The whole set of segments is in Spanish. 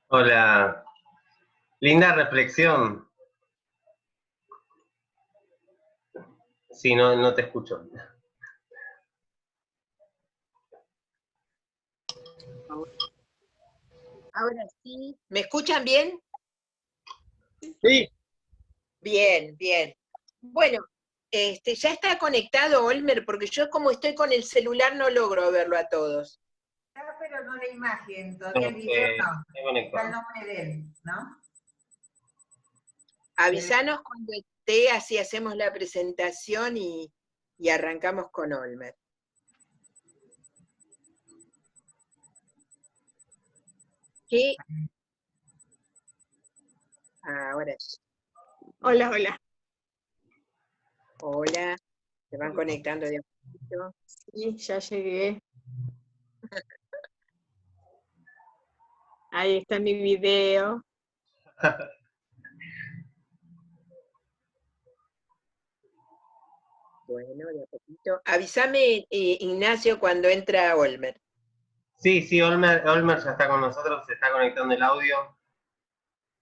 Hola, linda reflexión. Sí, no te escucho. Ahora sí. ¿Me escuchan bien? Sí. Bien, bien. Bueno, ya está conectado Olmer, porque yo como estoy con el celular no logro verlo a todos. Pero no la imagen, todavía el video no. Está el nombre de él, ¿no? Avísanos cuando esté, así hacemos la presentación y arrancamos con Olmer. ¿Qué? Ahora sí. Hola, hola. Hola, se van conectando de a poquito. Sí, ya llegué. Ahí está mi video. Bueno, de a poquito. Avísame, Ignacio, cuando entra Olmer. Sí, Olmer ya está con nosotros, se está conectando el audio.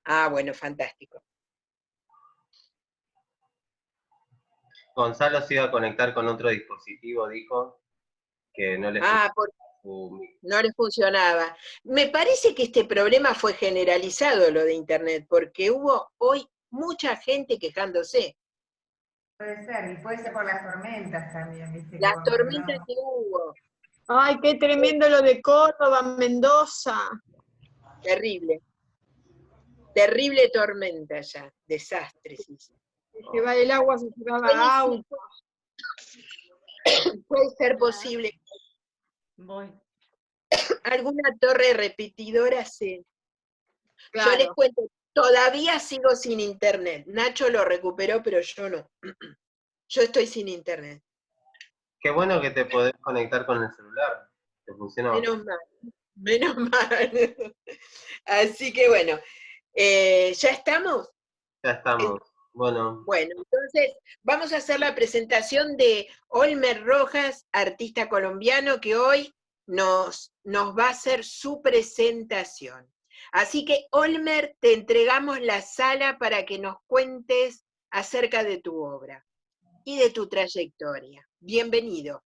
Ah, bueno, fantástico. Gonzalo se iba a conectar con otro dispositivo, dijo, que no le no le funcionaba. Me parece que este problema fue generalizado, lo de Internet, porque hubo hoy mucha gente quejándose. Puede ser, y puede ser por las tormentas también, ¿viste? Las tormentas que hubo. Ay, qué tremendo lo de Córdoba, Mendoza. Terrible. Terrible tormenta ya. Desastre, sí. Se va el agua, se llevaba autos. Puede ser posible. Voy. Alguna torre repetidora se... Claro. Yo les cuento, todavía sigo sin internet. Nacho lo recuperó, pero yo no. Yo estoy sin internet. Qué bueno que te podés conectar con el celular. ¿Te funcionó? Menos mal, menos mal. Así que bueno, ¿ya estamos? Ya estamos. Bueno. Bueno, entonces vamos a hacer la presentación de Olmer Rojas, artista colombiano, que hoy nos va a hacer su presentación. Así que, Olmer, te entregamos la sala para que nos cuentes acerca de tu obra y de tu trayectoria. Bienvenido.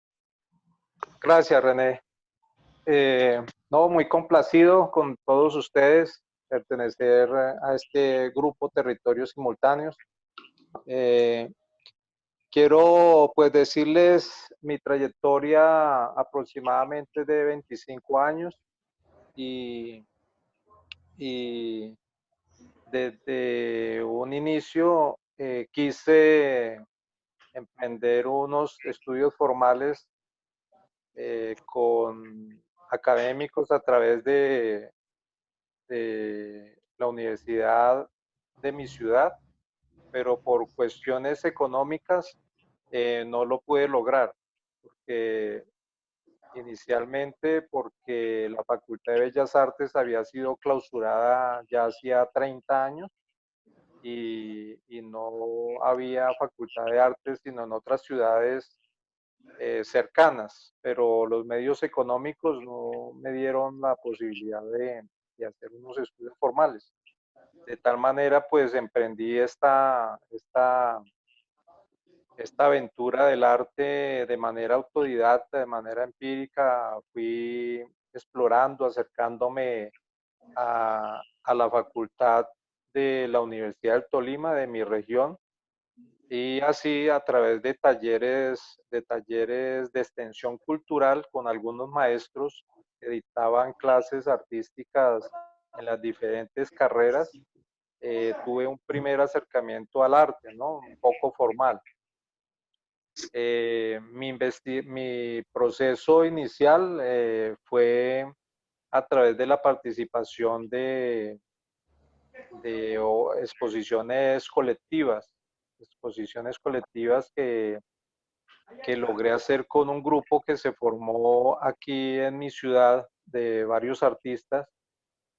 Gracias, René. No, muy complacido con todos ustedes, pertenecer a este grupo Territorios Simultáneos. Quiero pues decirles mi trayectoria aproximadamente de 25 años y desde un inicio quise emprender unos estudios formales con académicos a través de la universidad de mi ciudad, pero por cuestiones económicas no lo pude lograr, porque inicialmente porque la Facultad de Bellas Artes había sido clausurada ya hacía 30 años y no había Facultad de Artes sino en otras ciudades cercanas, pero los medios económicos no me dieron la posibilidad de hacer unos estudios formales. De tal manera, pues emprendí esta aventura del arte de manera autodidacta, de manera empírica. Fui explorando, acercándome a la facultad de la Universidad del Tolima, de mi región, y así a través de talleres de extensión cultural con algunos maestros que dictaban clases artísticas en las diferentes carreras, tuve un primer acercamiento al arte, ¿no? Un poco formal. Mi proceso inicial fue a través de la participación de exposiciones colectivas que logré hacer con un grupo que se formó aquí en mi ciudad de varios artistas.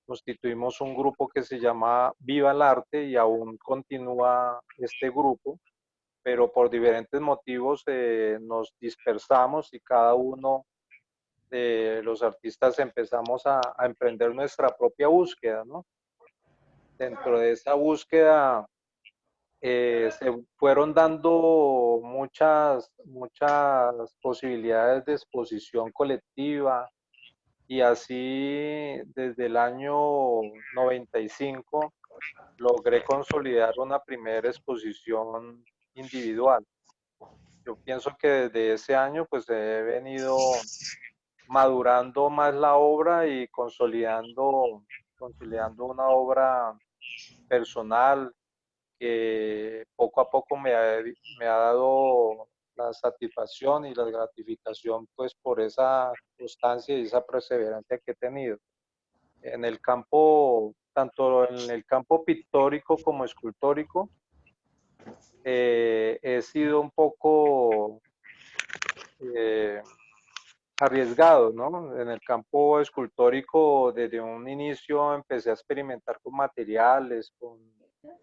Constituimos un grupo que se llama Viva el Arte y aún continúa este grupo, pero por diferentes motivos nos dispersamos y cada uno de los artistas empezamos a emprender nuestra propia búsqueda, ¿no? Dentro de esa búsqueda se fueron dando muchas posibilidades de exposición colectiva y así desde el año 95 logré consolidar una primera exposición individual. Yo pienso que desde ese año pues he venido madurando más la obra y consolidando una obra personal que poco a poco me ha dado la satisfacción y la gratificación pues por esa constancia y esa perseverancia que he tenido. En el campo, tanto en el campo pictórico como escultórico, he sido un poco arriesgado, ¿no? En el campo escultórico, desde un inicio empecé a experimentar con materiales, con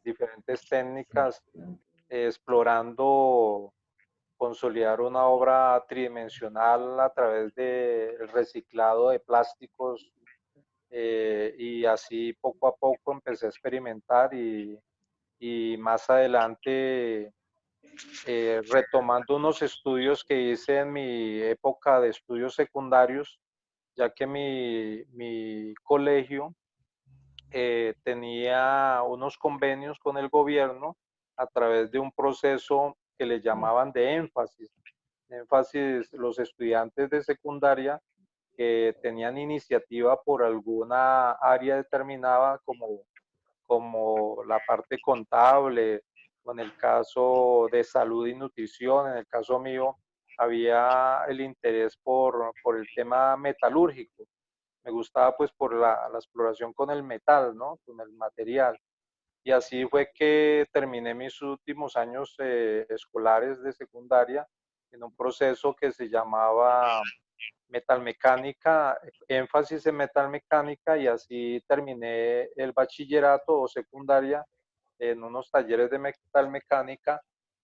diferentes técnicas, explorando consolidar una obra tridimensional a través del reciclado de plásticos y así poco a poco empecé a experimentar y más adelante retomando unos estudios que hice en mi época de estudios secundarios, ya que mi colegio tenía unos convenios con el gobierno a través de un proceso que le llamaban de énfasis. Énfasis, los estudiantes de secundaria que tenían iniciativa por alguna área determinada como la parte contable, o en el caso de salud y nutrición, en el caso mío, había el interés por el tema metalúrgico. Me gustaba pues por la exploración con el metal, ¿no? Con el material. Y así fue que terminé mis últimos años escolares de secundaria en un proceso que se llamaba metalmecánica, énfasis en metalmecánica, y así terminé el bachillerato o secundaria en unos talleres de metalmecánica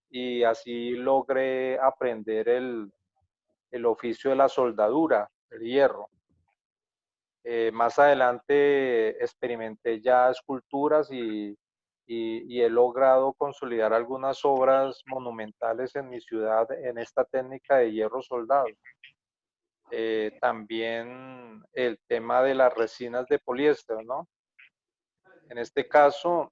y así logré aprender el oficio de la soldadura, el hierro. Más adelante experimenté ya esculturas y he logrado consolidar algunas obras monumentales en mi ciudad en esta técnica de hierro soldado. También el tema de las resinas de poliéster, ¿no? En este caso,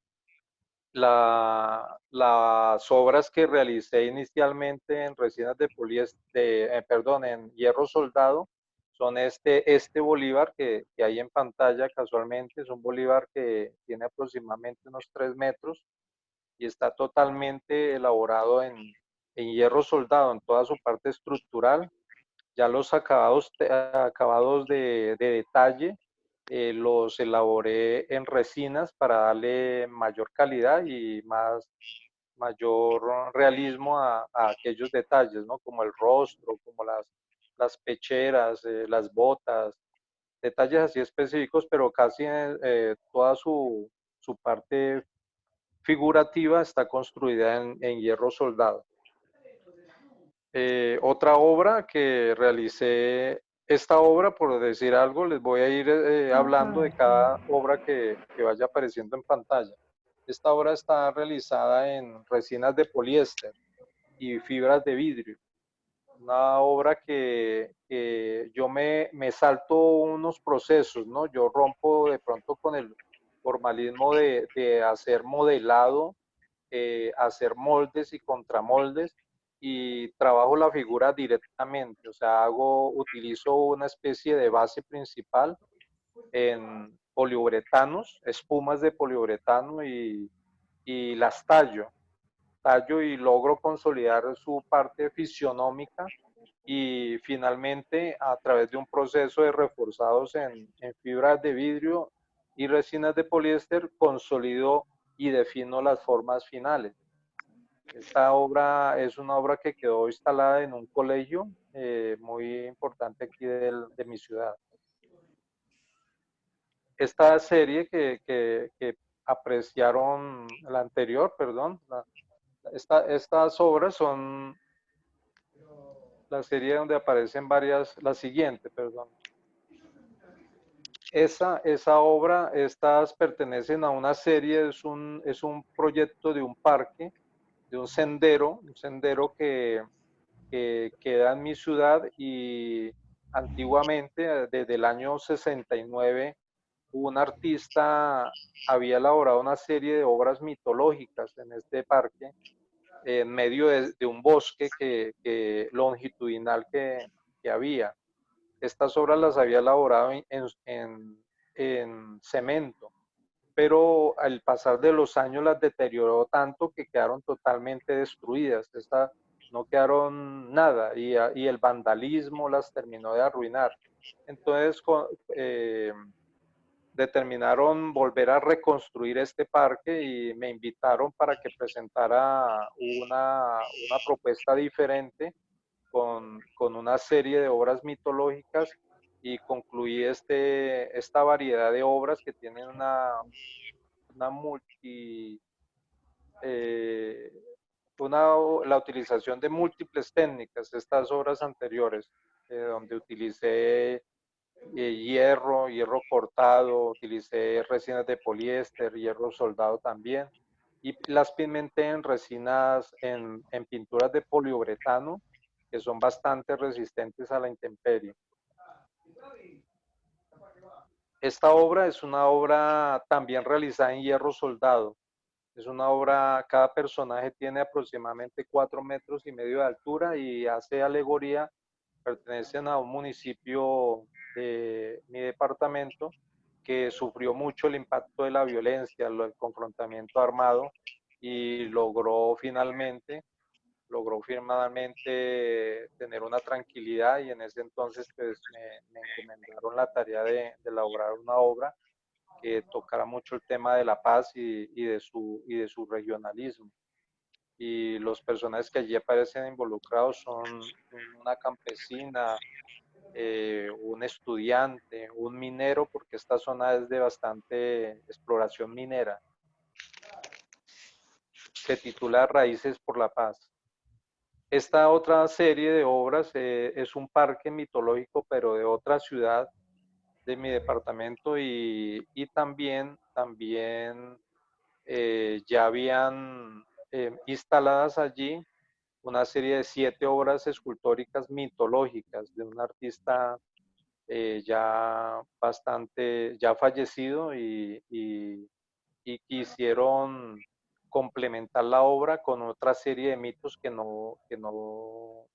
las obras que realicé inicialmente en resinas de poliéster, perdón, en hierro soldado, son este bolívar que hay en pantalla casualmente, es un bolívar que tiene aproximadamente unos 3 metros y está totalmente elaborado en hierro soldado, en toda su parte estructural. Ya los acabados de detalle los elaboré en resinas para darle mayor calidad y mayor realismo a aquellos detalles, ¿no? Como el rostro, como las pecheras, las botas, detalles así específicos, pero casi toda su parte figurativa está construida en hierro soldado. Otra obra que realicé, esta obra, por decir algo, les voy a ir hablando de cada obra que vaya apareciendo en pantalla. Esta obra está realizada en resinas de poliéster y fibras de vidrio. Una obra que yo me salto unos procesos, ¿no? Yo rompo de pronto con el formalismo de hacer modelado, hacer moldes y contramoldes, y trabajo la figura directamente, o sea, utilizo una especie de base principal en poliuretanos, espumas de poliuretano y las tallo y logro consolidar su parte fisionómica y finalmente a través de un proceso de reforzados en fibras de vidrio y resinas de poliéster consolidó y defino las formas finales. Esta obra es una obra que quedó instalada en un colegio muy importante aquí de mi ciudad. Esta serie que apreciaron, la anterior, perdón, estas obras son la serie donde aparecen varias, la siguiente, perdón. Esa obra, estas pertenecen a una serie, es un proyecto de un parque, de un sendero que queda en mi ciudad y antiguamente, desde el año 69, un artista había elaborado una serie de obras mitológicas en este parque, en medio de un bosque longitudinal que había. Estas obras las había elaborado en cemento, pero al pasar de los años las deterioró tanto que quedaron totalmente destruidas. No quedaron nada y el vandalismo las terminó de arruinar. Entonces determinaron volver a reconstruir este parque y me invitaron para que presentara una propuesta diferente con una serie de obras mitológicas y concluí esta variedad de obras que tienen la utilización de múltiples técnicas, estas obras anteriores, donde utilicé hierro cortado, utilicé resinas de poliéster, hierro soldado también, y las pigmenté en resinas, en pinturas de poliuretano, que son bastante resistentes a la intemperie. Esta obra es una obra también realizada en hierro soldado. Es una obra, cada personaje tiene aproximadamente 4,5 metros de altura y hace alegoría, pertenecen a un municipio de mi departamento que sufrió mucho el impacto de la violencia, el confrontamiento armado y logró finalmente tener una tranquilidad y en ese entonces pues me encomendaron la tarea de elaborar una obra que tocara mucho el tema de la paz y de su regionalismo. Y los personajes que allí aparecen involucrados son una campesina, un estudiante, un minero, porque esta zona es de bastante exploración minera. Se titula Raíces por la Paz. Esta otra serie de obras es un parque mitológico, pero de otra ciudad de mi departamento y también ya habían instaladas allí una serie de 7 obras escultóricas mitológicas de un artista ya fallecido y quisieron complementar la obra con otra serie de mitos que no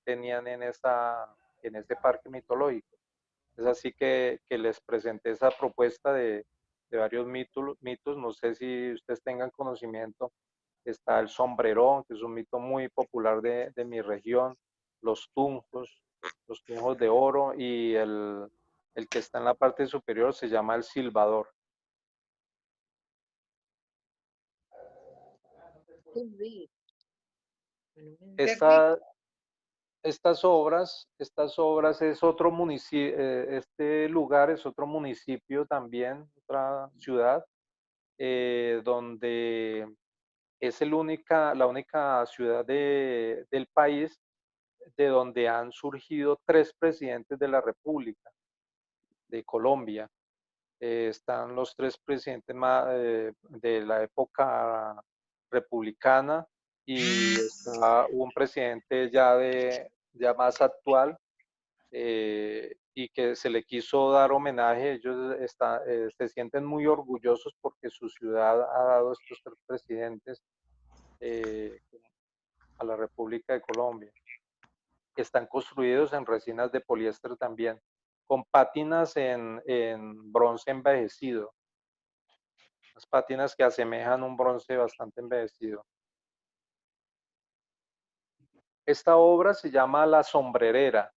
tenían en este parque mitológico. Es así que les presenté esa propuesta de varios mitos, no sé si ustedes tengan conocimiento. Está el sombrerón, que es un mito muy popular de mi región, los tunjos de oro y el que está en la parte superior se llama el silbador. Estas obras es otro municipio, este lugar es otro municipio también, otra ciudad, donde es la única ciudad del país de donde han surgido 3 presidentes de la República de Colombia. Están los 3 presidentes de la época republicana y está un presidente ya más actual y que se le quiso dar homenaje. Ellos se sienten muy orgullosos porque su ciudad ha dado estos 3 presidentes a la República de Colombia. Están construidos en resinas de poliéster también, con pátinas en bronce envejecido. Las pátinas que asemejan un bronce bastante envejecido. Esta obra se llama La Sombrerera.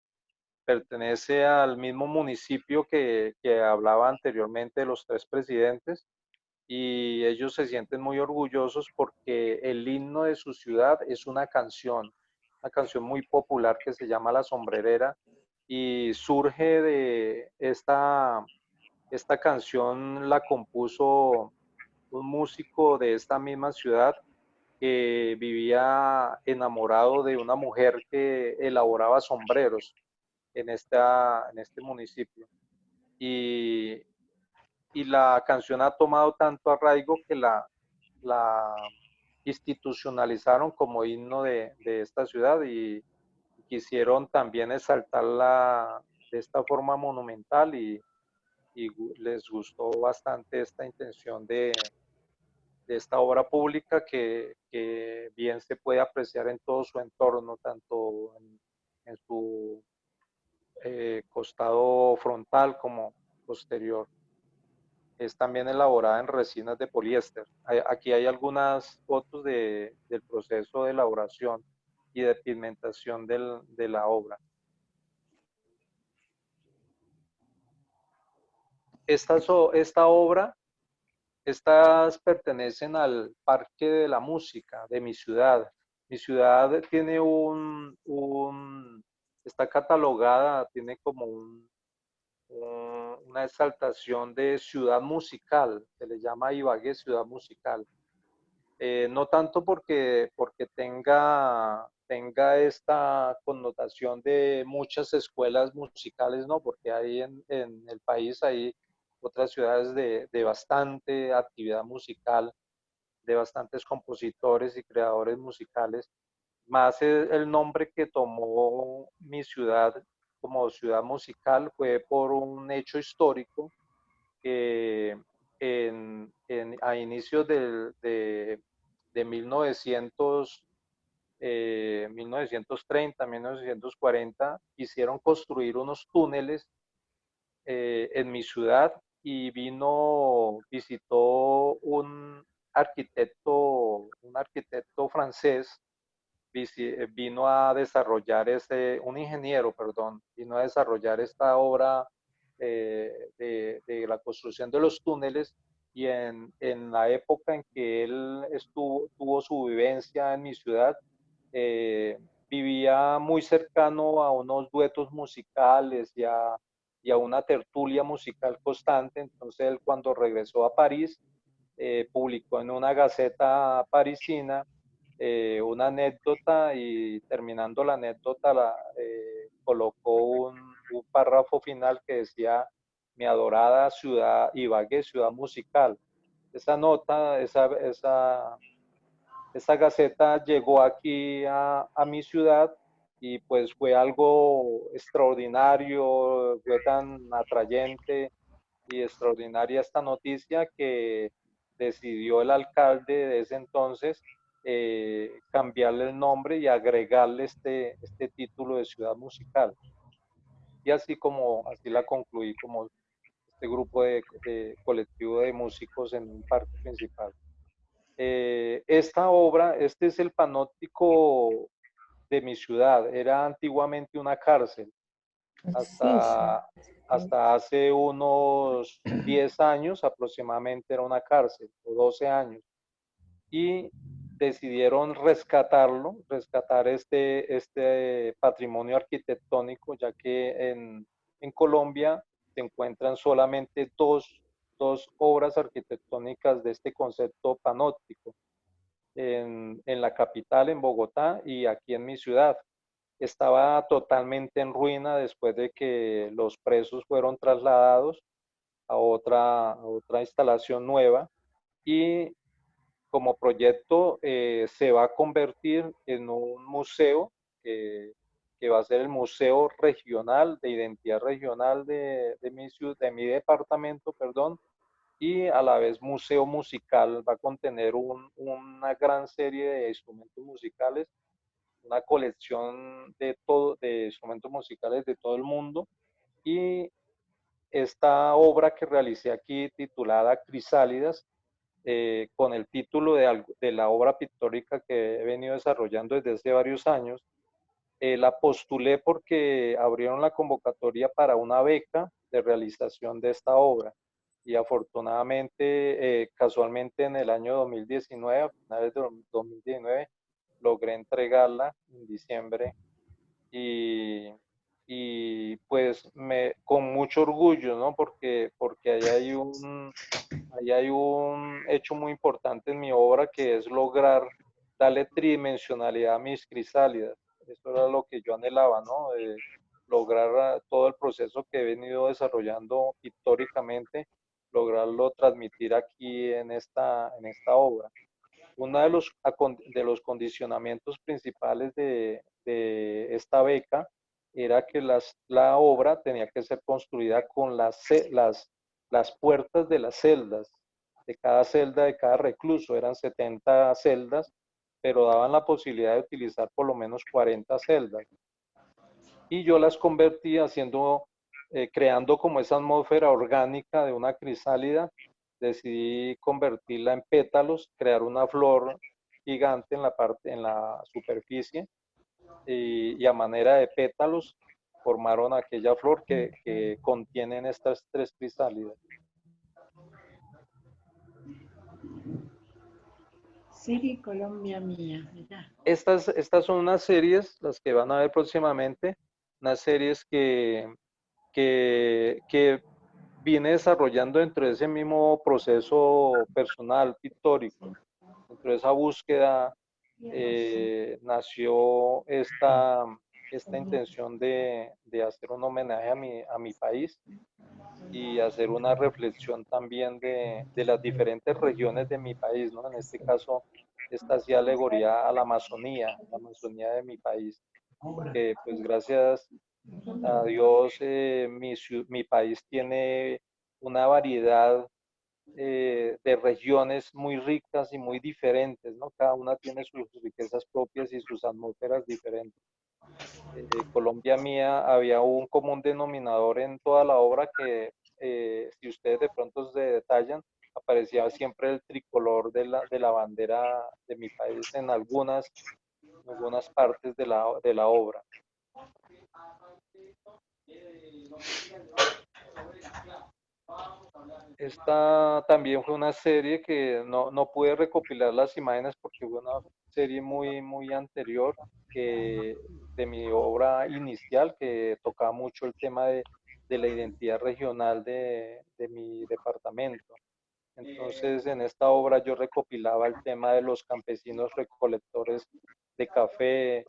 pertenece al mismo municipio que hablaba anteriormente de los 3 presidentes, y ellos se sienten muy orgullosos porque el himno de su ciudad es una canción muy popular que se llama La Sombrerera, y surge de esta canción, la compuso un músico de esta misma ciudad que vivía enamorado de una mujer que elaboraba sombreros en este municipio. Y, y la canción ha tomado tanto arraigo que la institucionalizaron como himno de esta ciudad, y quisieron también exaltarla de esta forma monumental, y les gustó bastante esta intención de esta obra pública que bien se puede apreciar en todo su entorno, tanto en su costado frontal como posterior. Es también elaborada en resinas de poliéster. Aquí hay algunas fotos del proceso de elaboración y de pigmentación de la obra. Esta obra, estas pertenecen al Parque de la Música de mi ciudad. Mi ciudad tiene está catalogada, tiene como una exaltación de ciudad musical, se le llama Ibagué ciudad musical. No tanto porque tenga esta connotación de muchas escuelas musicales, no, porque hay en el país hay otras ciudades de bastante actividad musical, de bastantes compositores y creadores musicales. Más el nombre que tomó mi ciudad como ciudad musical fue por un hecho histórico que a inicios de 1930, 1940, quisieron construir unos túneles en mi ciudad, y visitó un arquitecto francés, vino a desarrollar un ingeniero, perdón, vino a desarrollar esta obra de la construcción de los túneles, y en la época en que él tuvo su vivencia en mi ciudad, vivía muy cercano a unos duetos musicales y a una tertulia musical constante. Entonces él, cuando regresó a París, publicó en una gaceta parisina una anécdota, y terminando la anécdota colocó un párrafo final que decía: mi adorada ciudad Ibagué, ciudad musical. Esa nota, esa gaceta llegó aquí a mi ciudad, y pues fue algo extraordinario, fue tan atrayente y extraordinaria esta noticia que decidió el alcalde de ese entonces cambiarle el nombre y agregarle este título de ciudad musical. Y así la concluí, como este grupo de colectivo de músicos en un parque principal. Esta obra, este es el panóptico de mi ciudad, era antiguamente una cárcel, hasta hace unos 10 años aproximadamente era una cárcel, o 12 años, y decidieron rescatar este patrimonio arquitectónico, ya que en Colombia se encuentran solamente dos obras arquitectónicas de este concepto panóptico, en la capital, en Bogotá, y aquí en mi ciudad. Estaba totalmente en ruina después de que los presos fueron trasladados a otra instalación nueva, y como proyecto se va a convertir en un museo que va a ser el Museo Regional de Identidad Regional de mi departamento, perdón, y a la vez museo musical. Va a contener una gran serie de instrumentos musicales, una colección de instrumentos musicales de todo el mundo. Y esta obra que realicé aquí, titulada Crisálidas, con el título de la obra pictórica que he venido desarrollando desde hace varios años, La postulé porque abrieron la convocatoria para una beca de realización de esta obra y afortunadamente, casualmente en el año 2019, a finales de 2019, logré entregarla en diciembre y pues con mucho orgullo, ¿no? Porque ahí hay un hecho muy importante en mi obra que es lograr darle tridimensionalidad a mis crisálidas. Eso era lo que yo anhelaba, ¿no? Lograr todo el proceso que he venido desarrollando pictóricamente, lograrlo transmitir aquí en esta obra. Uno de los condicionamientos principales de esta beca era que la obra tenía que ser construida con las puertas de las celdas, de cada celda, de cada recluso. Eran 70 celdas, pero daban la posibilidad de utilizar por lo menos 40 celdas. Y yo las convertí creando como esa atmósfera orgánica de una crisálida. Decidí convertirla en pétalos, crear una flor gigante en la superficie y a manera de pétalos formaron aquella flor que contienen estas tres crisálidas. Serie Colombia Mía, mirá. Estas son unas series, las que van a ver próximamente, unas series que vine desarrollando dentro de ese mismo proceso personal, pictórico. Dentro de esa búsqueda nació esta intención de hacer un homenaje a mi país y hacer una reflexión también de las diferentes regiones de mi país, ¿no? En este caso, esta hacía alegoría a la Amazonía de mi país, porque pues gracias a Dios mi país tiene una variedad de regiones muy ricas y muy diferentes, ¿no? Cada una tiene sus riquezas propias y sus atmósferas diferentes. Colombia Mía había un común denominador en toda la obra que, si ustedes de pronto se detallan, aparecía siempre el tricolor de la bandera de mi país en algunas partes de la obra. Esta también fue una serie que no pude recopilar las imágenes porque fue una serie muy anterior de mi obra inicial, que tocaba mucho el tema de la identidad regional de mi departamento. Entonces, en esta obra yo recopilaba el tema de los campesinos recolectores de café,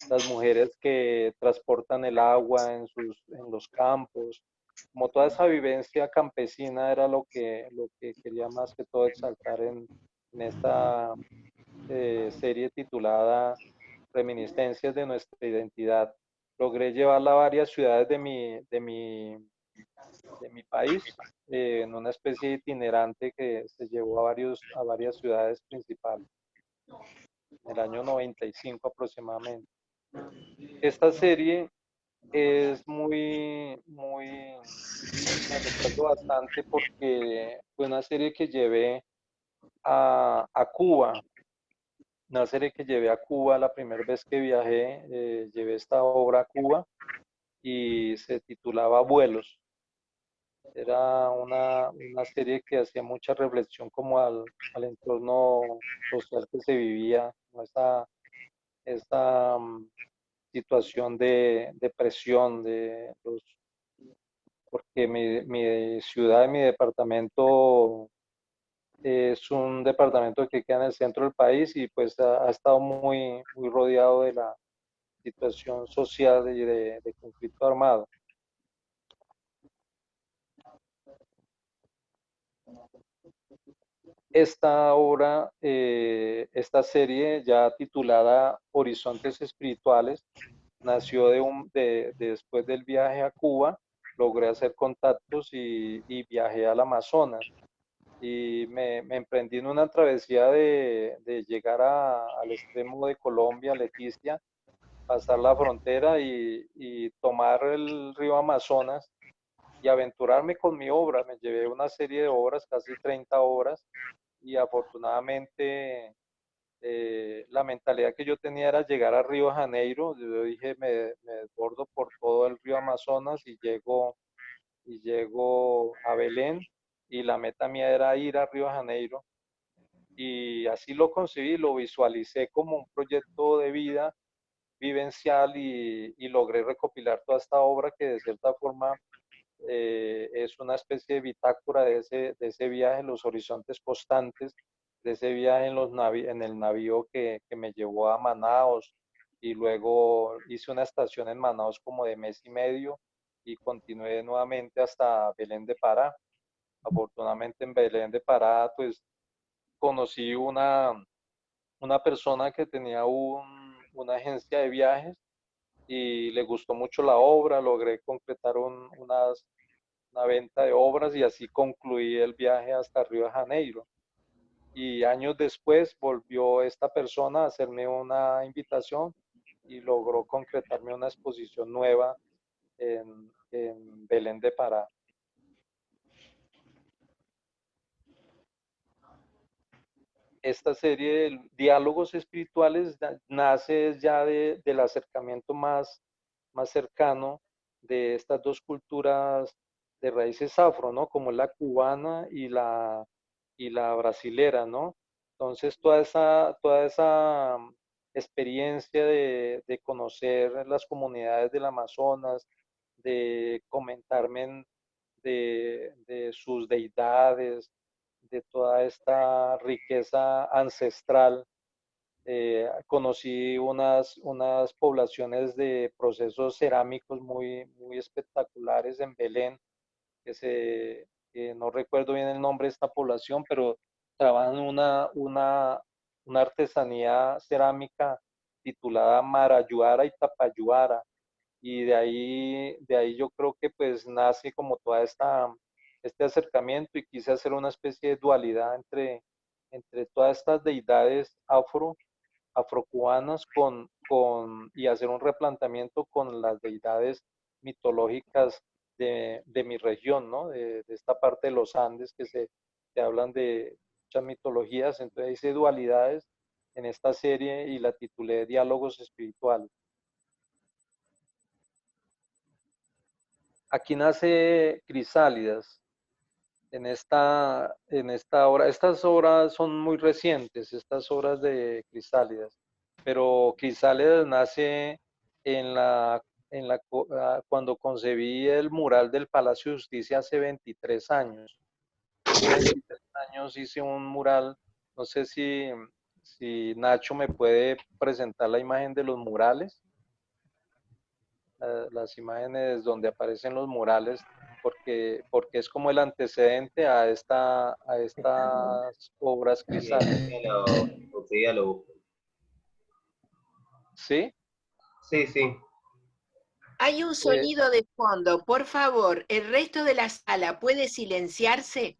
las mujeres que transportan el agua en los campos, como toda esa vivencia campesina era lo que quería más que todo exaltar en esta serie titulada Reminiscencias de nuestra identidad. Logré llevarla a varias ciudades de mi país, en una especie de itinerante que se llevó a varias ciudades principales, en el año 95 aproximadamente. Esta serie es me recuerdo bastante porque fue una serie que llevé a Cuba, una serie que llevé a Cuba la primera vez que viajé, llevé esta obra a Cuba y se titulaba Vuelos. Era una serie que hacía mucha reflexión como al entorno social que se vivía, esta situación de presión porque mi ciudad, mi departamento es un departamento que queda en el centro del país y pues ha estado muy rodeado de la situación social y de conflicto armado. Esta obra, esta serie ya titulada Horizontes Espirituales, nació después del viaje a Cuba. Logré hacer contactos y viajé al Amazonas y me emprendí en una travesía de llegar al extremo de Colombia, Leticia, pasar la frontera y tomar el río Amazonas y aventurarme con mi obra. Me llevé una serie de obras, casi 30 obras, y afortunadamente la mentalidad que yo tenía era llegar a Río de Janeiro. Yo dije, me desbordo por todo el río Amazonas y llego a Belén, y la meta mía era ir a Río de Janeiro. Y así lo concebí, lo visualicé como un proyecto de vida vivencial, y logré recopilar toda esta obra que de cierta forma es una especie de bitácora de ese viaje, los horizontes constantes, de ese viaje en el navío que me llevó a Manaos, y luego hice una estación en Manaos como de mes y medio y continué nuevamente hasta Belén de Pará. Afortunadamente en Belén de Pará pues conocí una persona que tenía una agencia de viajes y le gustó mucho la obra, logré concretar una venta de obras y así concluí el viaje hasta Río de Janeiro. Y años después volvió esta persona a hacerme una invitación y logró concretarme una exposición nueva en Belén de Pará. Esta serie de diálogos espirituales nace ya del acercamiento más cercano de estas dos culturas de raíces afro, ¿no? Como la cubana y la brasilera, ¿no? Entonces, toda esa experiencia de conocer las comunidades del Amazonas, de comentarme de sus deidades, de toda esta riqueza ancestral. Conocí unas poblaciones de procesos cerámicos muy espectaculares en Belén, que no recuerdo bien el nombre de esta población, pero trabajan una artesanía cerámica titulada Marayuara y Tapayuara, y de ahí yo creo que pues nace como toda este acercamiento, y quise hacer una especie de dualidad entre todas estas deidades afrocubanas y hacer un replanteamiento con las deidades mitológicas de mi región, ¿no? De esta parte de los Andes que se hablan de muchas mitologías. Entonces hice dualidades en esta serie y la titulé Diálogos Espirituales. Aquí nace Crisálidas, en esta obra. Estas obras son muy recientes, estas obras de Crisálidas, pero Crisálidas nace en cuando concebí el mural del Palacio de Justicia hace 23 años. Hace 23 años hice un mural, no sé si Nacho me puede presentar la imagen de los murales. Las imágenes donde aparecen los murales, porque es como el antecedente a estas obras crisálidas. Enseguida lo busco. ¿Sí? Sí, sí. Hay un sonido de fondo, por favor, el resto de la sala puede silenciarse.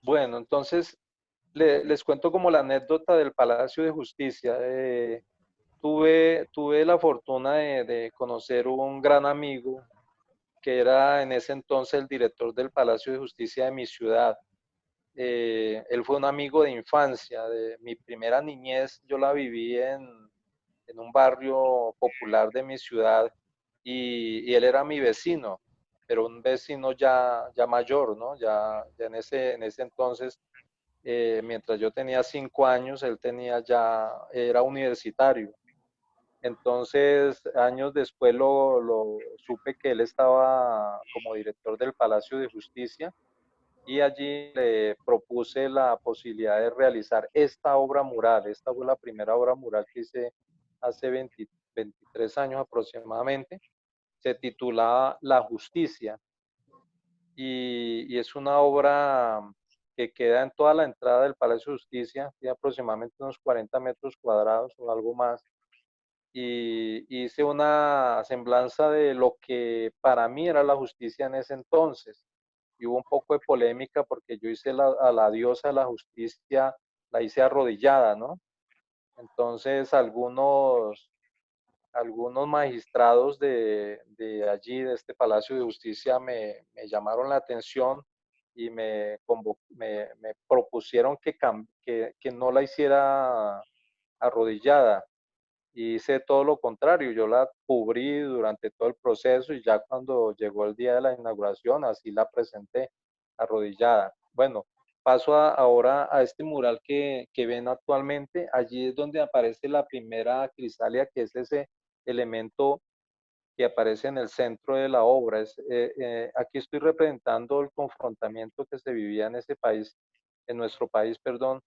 Bueno, entonces les cuento como la anécdota del Palacio de Justicia. Tuve la fortuna de conocer un gran amigo que era en ese entonces el director del Palacio de Justicia de mi ciudad. Él fue un amigo de infancia, de mi primera niñez. Yo la viví en un barrio popular de mi ciudad, y él era mi vecino, pero un vecino ya mayor, ¿no? Ya en ese entonces, mientras yo tenía 5 años, él era universitario. Entonces, años después lo supe que él estaba como director del Palacio de Justicia, y allí le propuse la posibilidad de realizar esta obra mural. Esta fue la primera obra mural que hice hace 23 años aproximadamente. Se titulaba La Justicia, y es una obra que queda en toda la entrada del Palacio de Justicia, tiene aproximadamente unos 40 metros cuadrados o algo más. Y hice una semblanza de lo que para mí era la justicia en ese entonces. Y hubo un poco de polémica porque yo hice a la diosa de la justicia, la hice arrodillada, ¿no? Entonces algunos magistrados de allí, de este Palacio de Justicia, me llamaron la atención y me propusieron que no la hiciera arrodillada. Y hice todo lo contrario, yo la cubrí durante todo el proceso y ya cuando llegó el día de la inauguración, así la presenté arrodillada. Bueno, paso ahora a este mural que ven actualmente. Allí es donde aparece la primera crisalia, que es ese elemento que aparece en el centro de la obra. Aquí estoy representando el confrontamiento que se vivía en ese país, en nuestro país, perdón,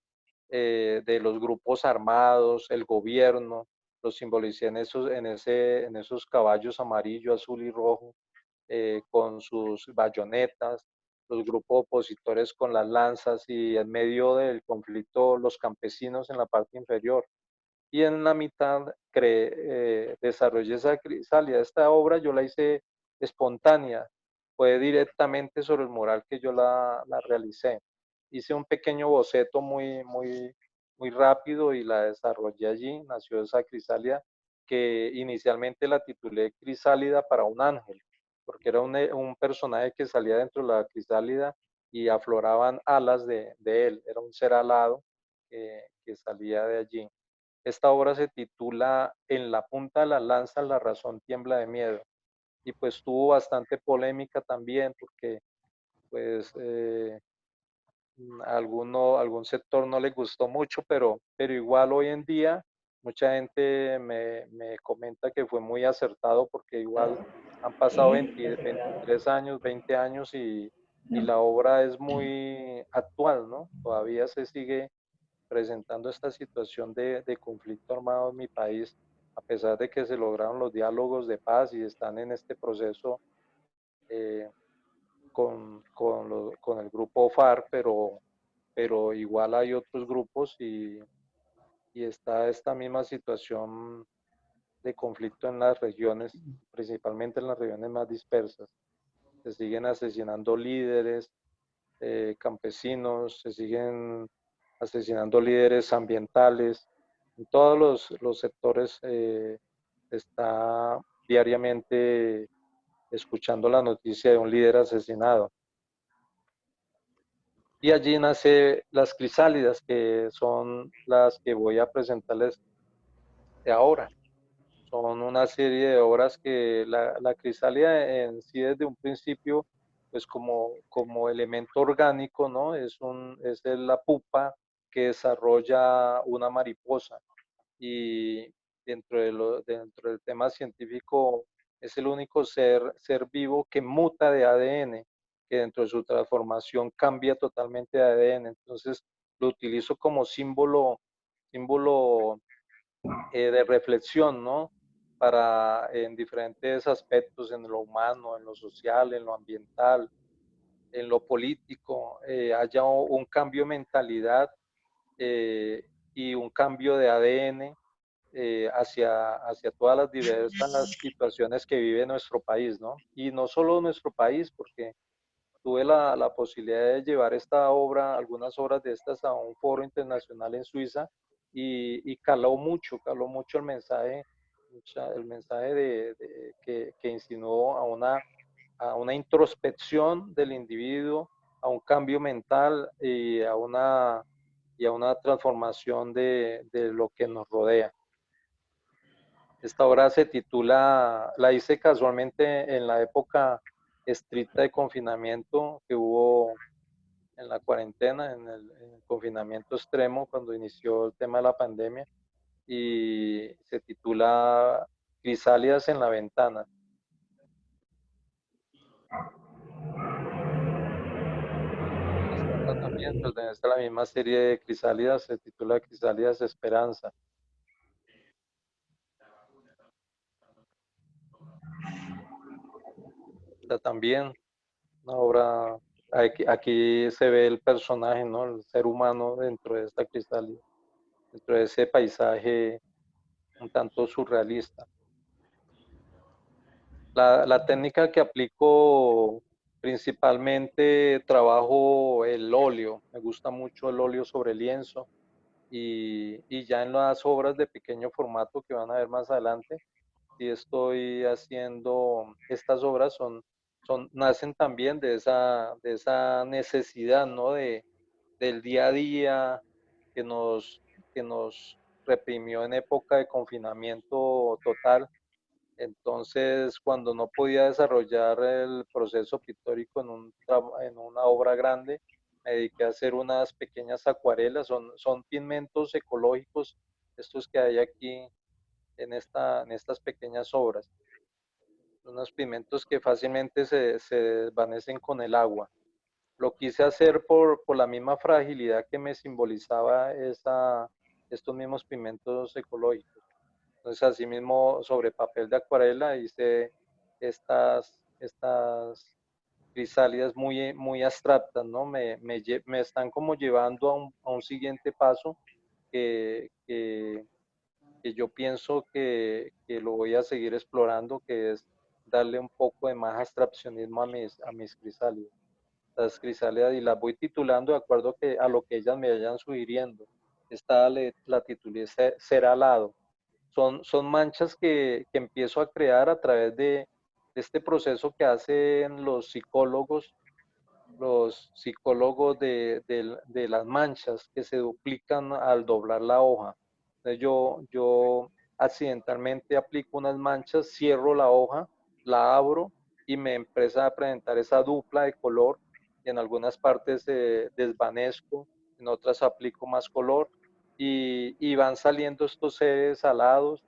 de los grupos armados, el gobierno, los simbolicé en esos caballos amarillo, azul y rojo, con sus bayonetas, los grupos opositores con las lanzas y en medio del conflicto los campesinos en la parte inferior. Y en la mitad desarrollé esa crisalia. Esta obra yo la hice espontánea, fue directamente sobre el mural que yo la realicé. Hice un pequeño boceto muy rápido y la desarrollé allí. Nació esa crisalia que inicialmente la titulé Crisálida para un ángel, porque era un personaje que salía dentro de la crisálida y afloraban alas de él. Era un ser alado que salía de allí. Esta obra se titula En la punta de la lanza la razón tiembla de miedo, y pues tuvo bastante polémica también porque pues algún sector no le gustó mucho, pero igual hoy en día mucha gente me comenta que fue muy acertado porque igual han pasado 23 años, 20 años y la obra es muy actual, ¿no? Todavía se sigue presentando esta situación de conflicto armado en mi país, a pesar de que se lograron los diálogos de paz y están en este proceso eh, con el grupo FARC, pero igual hay otros grupos y está esta misma situación de conflicto en las regiones, principalmente en las regiones más dispersas. Se siguen asesinando líderes, campesinos, se siguen asesinando líderes ambientales. En todos los sectores está diariamente escuchando la noticia de un líder asesinado. Y allí nace las crisálidas, que son las que voy a presentarles de ahora. Son una serie de obras que la crisálida en sí desde un principio, pues como elemento orgánico, ¿no? Es la pupa que desarrolla una mariposa. Y dentro del tema científico es el único ser vivo que muta de ADN, que dentro de su transformación cambia totalmente de ADN. Entonces lo utilizo como símbolo de reflexión, ¿no? Para en diferentes aspectos, en lo humano, en lo social, en lo ambiental, en lo político, haya un cambio de mentalidad y un cambio de ADN hacia todas las diversas situaciones que vive nuestro país, ¿no? Y no solo nuestro país, porque tuve la posibilidad de llevar esta obra, algunas obras de estas, a un foro internacional en Suiza y caló mucho el mensaje que insinuó a una introspección del individuo, a un cambio mental y a una transformación de lo que nos rodea. Esta obra se titula, la hice casualmente en la época estricta de confinamiento que hubo en la cuarentena, en el confinamiento extremo cuando inició el tema de la pandemia, y se titula Crisálidas en la ventana. Esta también pertenece a la misma serie de crisálidas, se titula Crisálidas Esperanza. Esta también, una obra, aquí se ve el personaje, ¿no? El ser humano dentro de esta crisálida, dentro de ese paisaje un tanto surrealista. La técnica que aplico principalmente trabajo el óleo, me gusta mucho el óleo sobre lienzo y ya en las obras de pequeño formato que van a ver más adelante, sí estoy haciendo, estas obras son nacen también de esa necesidad, ¿no? Del día a día que nos reprimió en época de confinamiento total. Entonces, cuando no podía desarrollar el proceso pictórico en una obra grande, me dediqué a hacer unas pequeñas acuarelas, son pigmentos ecológicos, estos que hay aquí en estas pequeñas obras. Unos pigmentos que fácilmente se desvanecen con el agua. Lo quise hacer por la misma fragilidad que me simbolizaba estos mismos pigmentos ecológicos. Entonces, así mismo, sobre papel de acuarela hice estas crisálidas muy abstractas, ¿no? Me están como llevando a un siguiente paso que yo pienso que lo voy a seguir explorando, que es darle un poco de más abstraccionismo a mis crisálidas. Las crisálidas, y las voy titulando de acuerdo a lo que ellas me vayan sugiriendo. Esta la titulé Ser Alado. Son manchas que empiezo a crear a través de este proceso que hacen los psicólogos de las manchas que se duplican al doblar la hoja. Entonces yo accidentalmente aplico unas manchas, cierro la hoja, la abro y me empieza a presentar esa dupla de color, y en algunas partes desvanezco, en otras aplico más color, y van saliendo estos seres alados,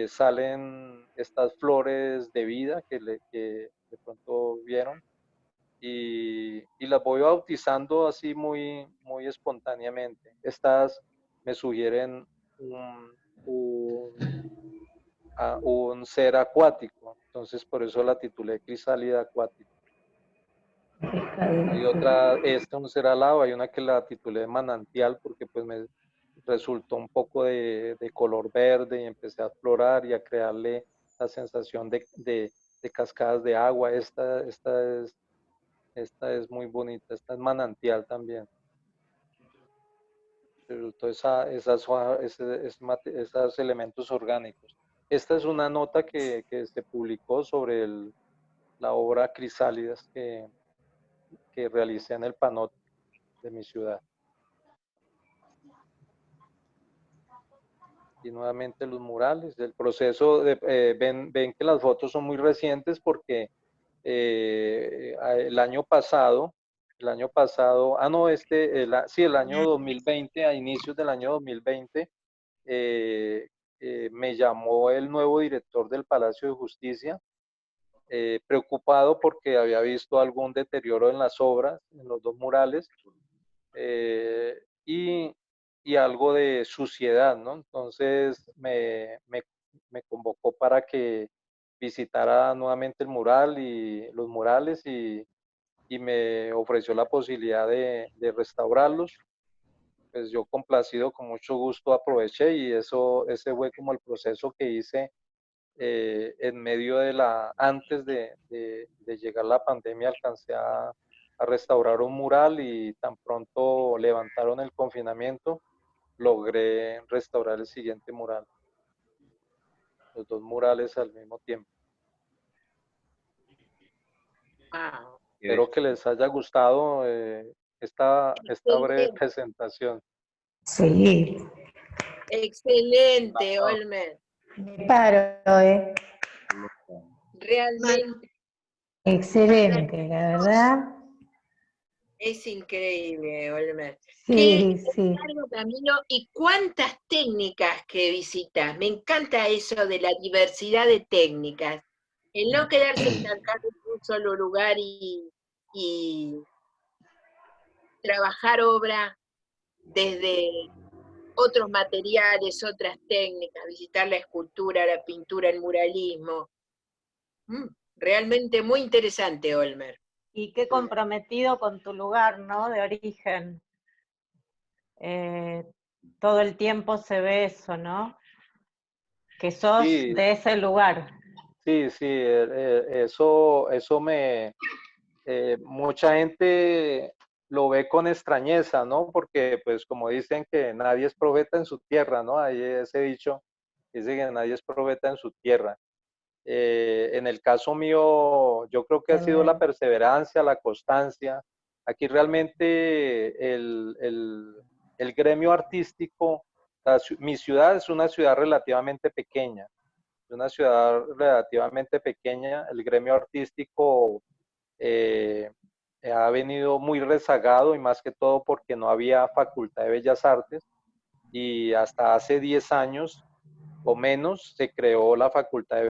salen estas flores de vida que de pronto vieron, y las voy bautizando así muy espontáneamente. Estas me sugieren un ser acuático, entonces por eso la titulé Crisálida Acuática. Hay otra, un ser alado, hay una que la titulé Manantial porque pues me resultó un poco de color verde y empecé a explorar y a crearle la sensación de cascadas de agua. Esta es muy bonita, esta es Manantial también. Todos esos elementos orgánicos. Esta es una nota que se publicó sobre la obra Crisálidas que realicé en el Panot de mi ciudad. Y nuevamente los murales, del proceso, ven que las fotos son muy recientes porque el año pasado, el año 2020, a inicios del año 2020, me llamó el nuevo director del Palacio de Justicia, preocupado porque había visto algún deterioro en las obras, en los dos murales, y algo de suciedad, ¿no? Entonces me convocó para que visitara nuevamente el mural y los murales y me ofreció la posibilidad de restaurarlos. Pues yo complacido, con mucho gusto aproveché, y ese fue como el proceso que hice en medio antes de llegar la pandemia. Alcancé a restaurar un mural y tan pronto levantaron el confinamiento, logré restaurar el siguiente mural. Los dos murales al mismo tiempo. Wow. Espero que les haya gustado esta breve presentación. Sí. Excelente, Olmer. Me paro, Realmente. Excelente, la verdad. Es increíble, Olmer. Sí, sí. Largo camino y cuántas técnicas que visitas. Me encanta eso de la diversidad de técnicas. El no quedarse estancado en un solo lugar y trabajar obra desde otros materiales, otras técnicas, visitar la escultura, la pintura, el muralismo. Realmente muy interesante, Olmer. Y qué comprometido con tu lugar, ¿no? De origen. Todo el tiempo se ve eso, ¿no? Que sos de ese lugar. Sí, eso mucha gente lo ve con extrañeza, ¿no? Porque, pues, como dicen que nadie es profeta en su tierra, ¿no? Hay ese dicho, dice que nadie es profeta en su tierra. En el caso mío, yo creo que ha sido la perseverancia, la constancia. Aquí realmente el gremio artístico, mi ciudad es una ciudad relativamente pequeña. Es una ciudad relativamente pequeña. El gremio artístico ha venido muy rezagado y más que todo porque no había Facultad de Bellas Artes. Y hasta hace 10 años o menos se creó la Facultad de